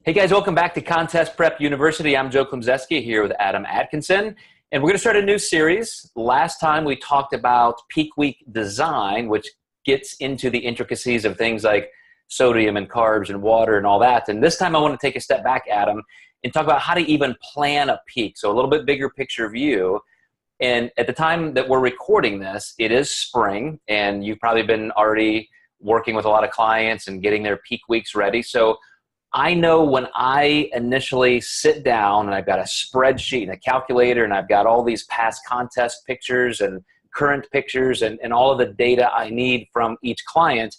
Hey guys, welcome back to Contest Prep University. I'm Joe Klemczewski here with Adam Atkinson, and we're going to start a new series. Last time we talked about peak week design, which gets into the intricacies of things like sodium and carbs and water and all that. And this time I want to take a step back, Adam, and talk about how to even plan a peak. So a little bit bigger picture view. And at the time that we're recording this, it is spring, and you've probably been already working with a lot of clients and getting their peak weeks ready. So I know when I initially sit down and I've got a spreadsheet and a calculator and I've got all these past contest pictures and current pictures and all of the data I need from each client,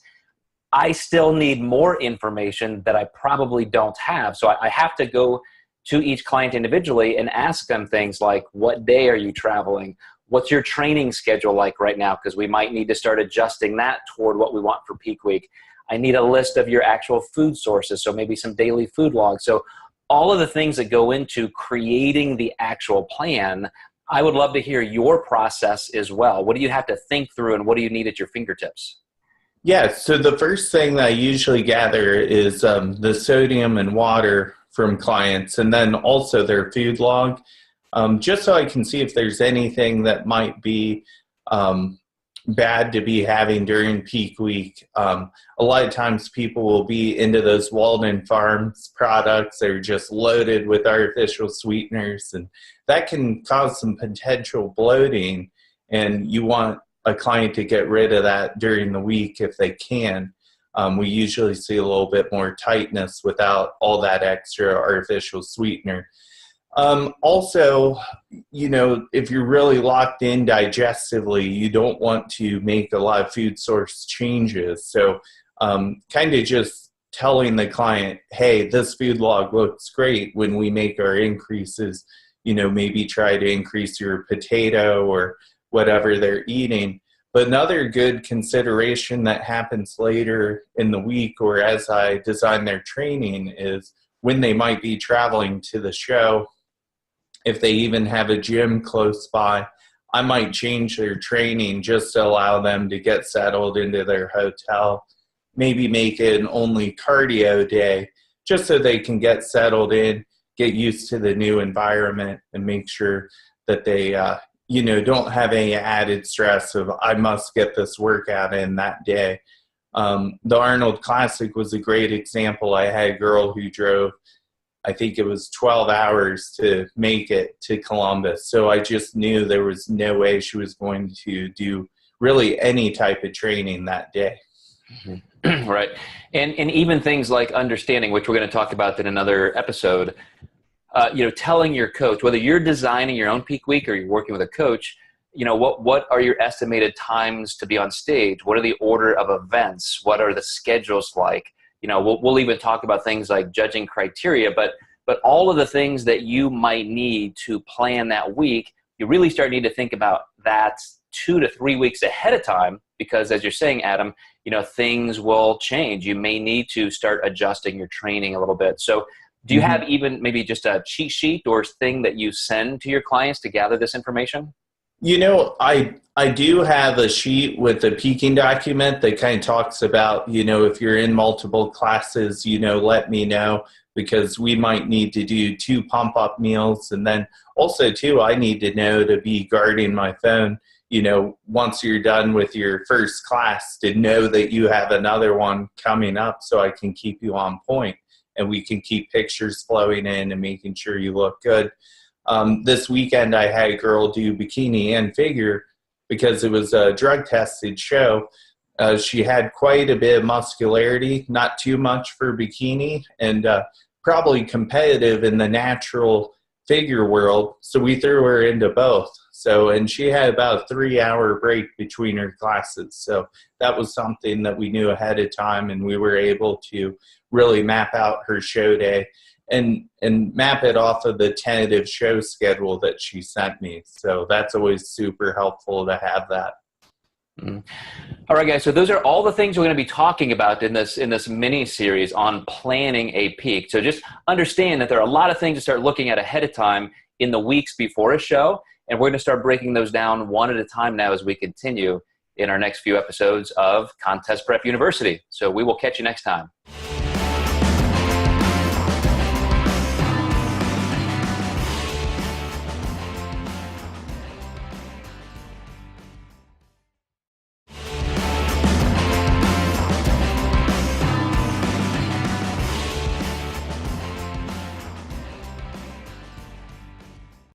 I still need more information that I probably don't have. So I have to go to each client individually and ask them things like, what day are you traveling? What's your training schedule like right now? Because we might need to start adjusting that toward what we want for peak week. I need a list of your actual food sources, so maybe some daily food logs. So all of the things that go into creating the actual plan, I would love to hear your process as well. What do you have to think through and what do you need at your fingertips? Yeah, so the first thing that I usually gather is the sodium and water from clients, and then also their food log, just so I can see if there's anything that might be bad to be having during peak week. A lot of times people will be into those Walden Farms products. They're just loaded with artificial sweeteners, and that can cause some potential bloating, and you want a client to get rid of that during the week if they can. We usually see a little bit more tightness without all that extra artificial sweetener. Also, you know, if you're really locked in digestively, you don't want to make a lot of food source changes. So kind of just telling the client, hey, this food log looks great when we make our increases, you know, maybe try to increase your potato or whatever they're eating. But another good consideration that happens later in the week or as I design their training is when they might be traveling to the show. If they even have a gym close by, I might change their training just to allow them to get settled into their hotel. Maybe make it an only cardio day, just so they can get settled in, get used to the new environment, and make sure that they don't have any added stress of, I must get this workout in that day. The Arnold Classic was a great example. I had a girl who drove, I think it was 12 hours to make it to Columbus. So I just knew there was no way she was going to do really any type of training that day. Mm-hmm. Right. And even things like understanding, which we're going to talk about in another episode, telling your coach, whether you're designing your own peak week or you're working with a coach, you know, what are your estimated times to be on stage? What are the order of events? What are the schedules like? You know, we'll even talk about things like judging criteria, but all of the things that you might need to plan that week, you really start need to think about that 2 to 3 weeks ahead of time, because as you're saying, Adam, you know, things will change. You may need to start adjusting your training a little bit. So do you have even maybe just a cheat sheet or thing that you send to your clients to gather this information? You know, I do have a sheet with a peaking document that kind of talks about, you know, if you're in multiple classes, you know, let me know, because we might need to do 2 pump-up meals. And then also, too, I need to know to be guarding my phone, you know, once you're done with your first class, to know that you have another one coming up so I can keep you on point and we can keep pictures flowing in and making sure you look good. This weekend, I had a girl do bikini and figure because it was a drug-tested show. She had quite a bit of muscularity, not too much for bikini, and probably competitive in the natural figure world. So we threw her into both. And she had about a 3-hour break between her classes. So that was something that we knew ahead of time, and we were able to really map out her show day and map it off of the tentative show schedule that she sent me. So that's always super helpful to have that. Mm-hmm. All right, guys. So those are all the things we're going to be talking about in this mini series on planning a peak. So just understand that there are a lot of things to start looking at ahead of time in the weeks before a show, and we're going to start breaking those down one at a time now as we continue in our next few episodes of Contest Prep University. So we will catch you next time.